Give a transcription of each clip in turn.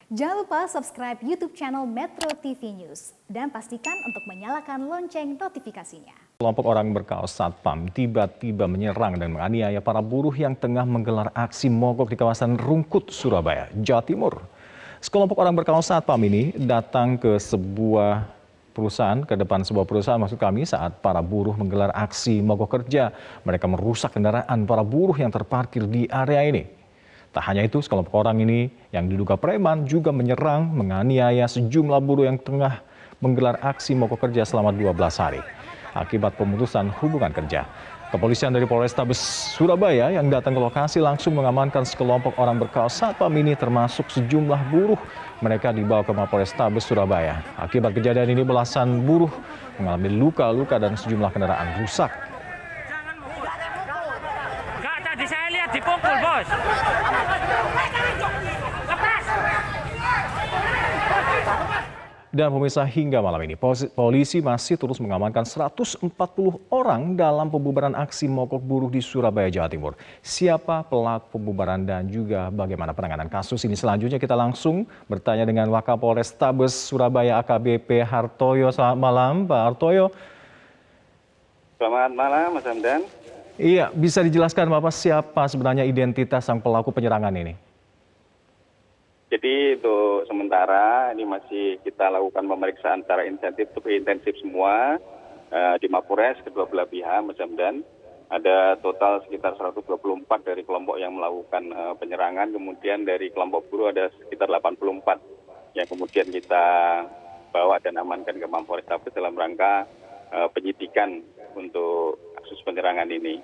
Jangan lupa subscribe YouTube channel Metro TV News dan pastikan untuk menyalakan lonceng notifikasinya. Kelompok orang berkaos Satpam tiba-tiba menyerang dan menganiaya para buruh yang tengah menggelar aksi mogok di kawasan Rungkut, Surabaya, Jawa Timur. Sekelompok orang berkaos Satpam ini datang ke depan sebuah perusahaan maksud kami saat para buruh menggelar aksi mogok kerja. Mereka merusak kendaraan para buruh yang terparkir di area ini. Tak hanya itu, sekelompok orang ini yang diduga preman juga menyerang, menganiaya sejumlah buruh yang tengah menggelar aksi mogok kerja selama 12 hari. Akibat pemutusan hubungan kerja, kepolisian dari Polrestabes Surabaya yang datang ke lokasi langsung mengamankan sekelompok orang berkaos Satpam ini termasuk sejumlah buruh. Mereka dibawa ke Polrestabes Surabaya. Akibat kejadian ini belasan buruh mengalami luka-luka dan sejumlah kendaraan rusak. Enggak, tadi saya lihat dipukul, Bos. Dan pemirsa, hingga malam ini polisi masih terus mengamankan 140 orang dalam pembubaran aksi mogok buruh di Surabaya, Jawa Timur. Siapa pelaku pembubaran dan juga bagaimana penanganan kasus ini selanjutnya kita langsung bertanya dengan Wakapolrestabes Surabaya AKBP Hartoyo. Selamat malam, Pak Hartoyo. Selamat malam, Mas Hamdan. Iya, bisa dijelaskan Bapak siapa sebenarnya identitas sang pelaku penyerangan ini? Jadi untuk sementara ini masih kita lakukan pemeriksaan secara intensif semua di Mapores kedua belah pihak, Mas Hamdan. Ada total sekitar 124 dari kelompok yang melakukan penyerangan, kemudian dari kelompok buruh ada sekitar 84 yang kemudian kita bawa dan amankan ke Mapores dalam rangka penyidikan untuk kasus penyerangan ini.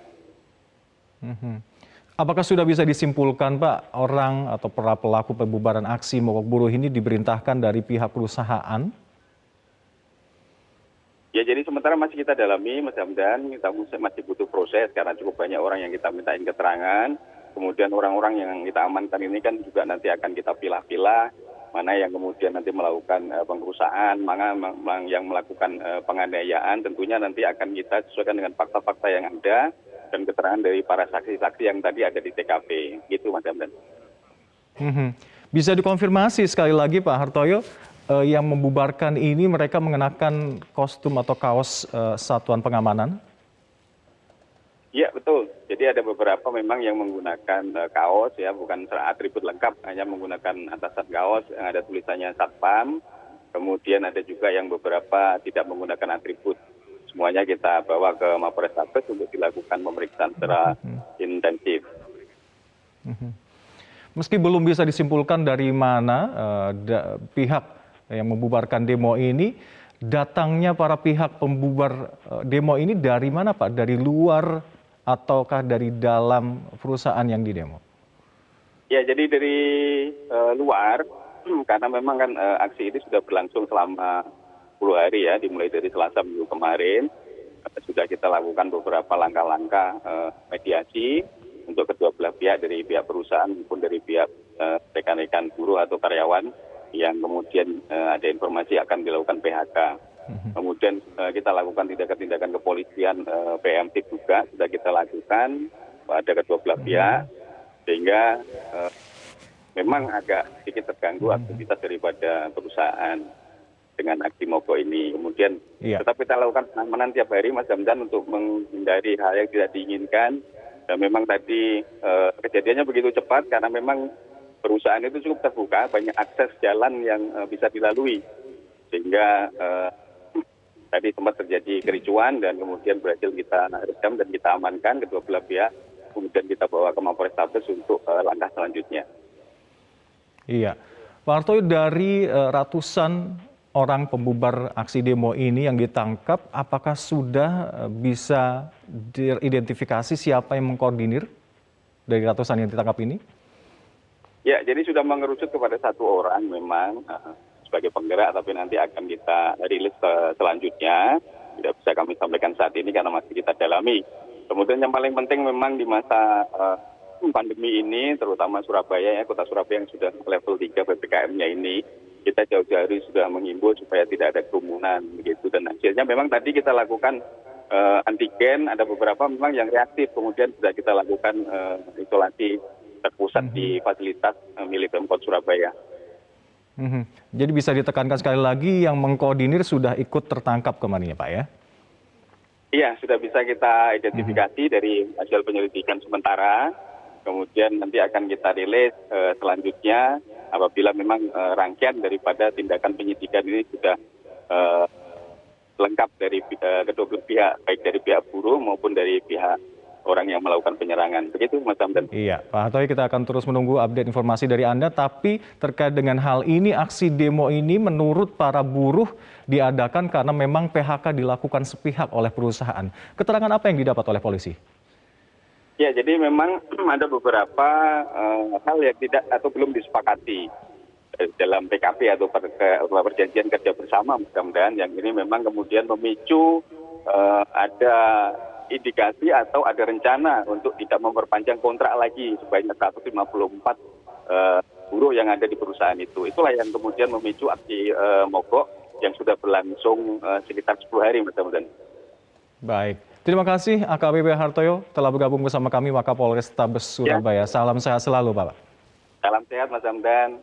Apakah sudah bisa disimpulkan, Pak, orang atau para pelaku pembubaran aksi mogok buruh ini diperintahkan dari pihak perusahaan? Ya, jadi sementara masih kita dalami, Mas Hamdan. Kita masih butuh proses karena cukup banyak orang yang kita mintain keterangan. Kemudian orang-orang yang kita amankan ini kan juga nanti akan kita pilah-pilah. Mana yang kemudian nanti melakukan pengrusakan, mana yang melakukan penganiayaan. Tentunya nanti akan kita sesuaikan dengan fakta-fakta yang ada dan keterangan dari para saksi-saksi yang tadi ada di TKP. Gitu, Mas Hamdan. Bisa dikonfirmasi sekali lagi, Pak Hartoyo, yang membubarkan ini mereka mengenakan kostum atau kaos satuan pengamanan? Iya, betul. Jadi ada beberapa memang yang menggunakan kaos, ya, bukan atribut lengkap, hanya menggunakan atasan kaos yang ada tulisannya Satpam. Kemudian ada juga yang beberapa tidak menggunakan atribut. Semuanya kita bawa ke Mapores Tabes untuk dilakukan pemeriksaan secara intensif. Meski belum bisa disimpulkan dari mana pihak yang membubarkan demo ini, datangnya para pihak pembubar demo ini dari mana, Pak? Dari luar ataukah dari dalam perusahaan yang didemo? Ya, jadi dari luar, karena memang kan aksi ini sudah berlangsung selama 10 hari ya, dimulai dari Selasa minggu kemarin. Sudah kita lakukan beberapa langkah-langkah mediasi untuk kedua belah pihak, dari pihak perusahaan maupun dari pihak rekan-rekan buruh atau karyawan yang kemudian ada informasi akan dilakukan PHK. Kemudian kita lakukan tindakan-tindakan kepolisian preemptif juga sudah kita lakukan pada kedua belah pihak, sehingga memang agak sedikit terganggu aktivitas daripada perusahaan dengan aksi mogok ini. Kemudian tetap kita lakukan pengamanan tiap hari, Mas Hamdan, untuk menghindari hal yang tidak diinginkan. Dan memang tadi kejadiannya begitu cepat karena memang perusahaan itu cukup terbuka, banyak akses jalan yang bisa dilalui. Sehingga tadi sempat terjadi kericuan dan kemudian berhasil kita redam dan kita amankan kedua belah pihak. Kemudian kita bawa ke Mapores Tabes untuk langkah selanjutnya. Iya. Pak Hartoyo, dari ratusan orang pembubar aksi demo ini yang ditangkap, apakah sudah bisa diidentifikasi siapa yang mengkoordinir dari ratusan yang ditangkap ini? Ya, jadi sudah mengerucut kepada satu orang memang sebagai penggerak, tapi nanti akan kita rilis selanjutnya. Tidak bisa kami sampaikan saat ini karena masih kita dalami. Kemudian yang paling penting memang di masa pandemi ini, terutama Surabaya, ya, kota Surabaya yang sudah level 3 PPKM-nya ini, kita jauh-jauh hari sudah menghimbau supaya tidak ada kerumunan begitu, dan hasilnya memang tadi kita lakukan antigen, ada beberapa memang yang reaktif, kemudian sudah kita lakukan isolasi terpusat di fasilitas milik Pemkot Surabaya. Mhm. Jadi bisa ditekankan sekali lagi yang mengkoordinir sudah ikut tertangkap kemarin ya Pak ya? Iya, sudah bisa kita identifikasi dari hasil penyelidikan sementara. Kemudian nanti akan kita rilis selanjutnya apabila memang rangkaian daripada tindakan penyidikan ini sudah lengkap dari kedua belah pihak, baik dari pihak buruh maupun dari pihak orang yang melakukan penyerangan. Begitu Mas Hamdan. Iya, Pak Hartoyo, kita akan terus menunggu update informasi dari Anda, tapi terkait dengan hal ini, aksi demo ini menurut para buruh diadakan karena memang PHK dilakukan sepihak oleh perusahaan. Keterangan apa yang didapat oleh polisi? Ya, jadi memang ada beberapa hal yang tidak atau belum disepakati dalam PKP atau perjanjian kerja bersama, mudah-mudahan yang ini memang kemudian memicu ada indikasi atau ada rencana untuk tidak memperpanjang kontrak lagi sebanyak 154 buruh yang ada di perusahaan itu. Itulah yang kemudian memicu aksi mogok yang sudah berlangsung sekitar 10 hari, mudah-mudahan. Baik, terima kasih AKBP Hartoyo telah bergabung bersama kami Wakapolres Tabes Surabaya. Salam sehat selalu Bapak. Salam sehat Mas Hamdan.